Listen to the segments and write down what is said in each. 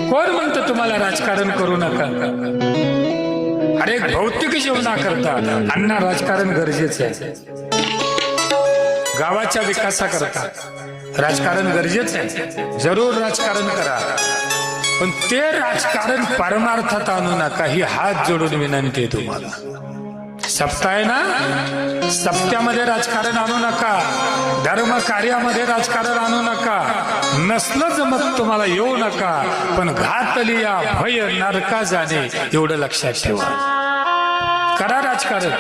कोण म्हणतं तुम्हाला राजकारण करू नका? अरे भौतिक जीवनाकरता अण्णा राजकारण गरजेचं आहे. गावाच्या विकासाकरता राजकारण गरजेचं आहे. जरूर राजकारण करा, पण ते राजकारण परमार्थात आणू नका, ही हात जोडून विनंती आहे तुम्हाला. सप्ताह आहे ना, सप्त्यामध्ये राजकारण आणू नका, धर्म कार्यामध्ये राजकारण आणू नका. नसलं जमत तुम्हाला येऊ नका, पण घातली या भय नरका जाणे एवढं लक्षात ठेवा. करा राजकारण.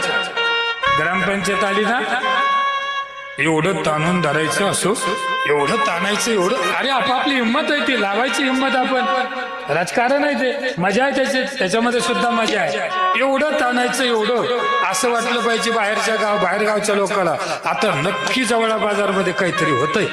ग्रामपंचायत आली ना, एवढं ताणून धरायचं असो, एवढं ताणायचं, एवढं. अरे आपापली हिंमत आहे ती, लावायची हिंमत. आपण राजकारण आहे ते, मजा आहे त्याच्यामध्ये सुद्धा मजा आहे. एवढं ताणायचं, एवढं असं वाटलं पाहिजे बाहेर गावच्या लोकांना आता नक्की जवळा बाजारमध्ये काहीतरी होतंय.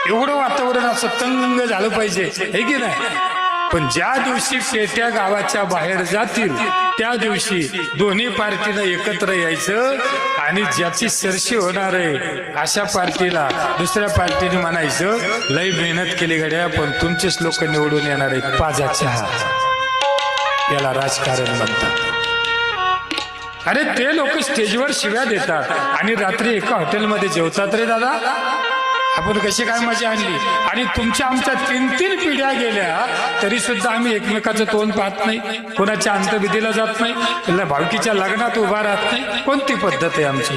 एवढं वातावरण असं तंग झालं पाहिजे, हे की नाही? पण ज्या दिवशी पेट्या गावाच्या बाहेर जातील त्या दिवशी दोन्ही पार्टीनं एकत्र यायचं आणि ज्याची सरशी होणार आहे अशा पार्टीला दुसऱ्या पार्टीने म्हणायचं, लय मेहनत केली गड्या, पण तुमचेच लोक निवडून येणार आहेत पाजाच्या हात. याला राजकारण म्हणतात. अरे ते लोक स्टेजवर शिव्या देतात आणि रात्री एका हॉटेलमध्ये जेवतात. रे दादा, आपण कशी काय मजा आणली. आणि तुमच्या आमच्या 3-3 पिढ्या गेल्या तरी सुद्धा आम्ही एकमेकाचं तोंड पाहत नाही, कोणाच्या अंतविधीला जात नाही, भावकीच्या लग्नात उभा राहत नाही. कोणती पद्धत आहे आमची?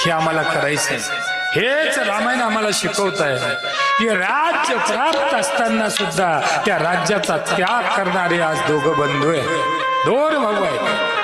हे आम्हाला करायचं आहे. हेच रामायण आम्हाला शिकवत आहे की राज्य प्राप्त असताना सुद्धा त्या राज्याचा त्याग करणारे आज दोघं बंधू आहे, दोन भाऊ आहेत.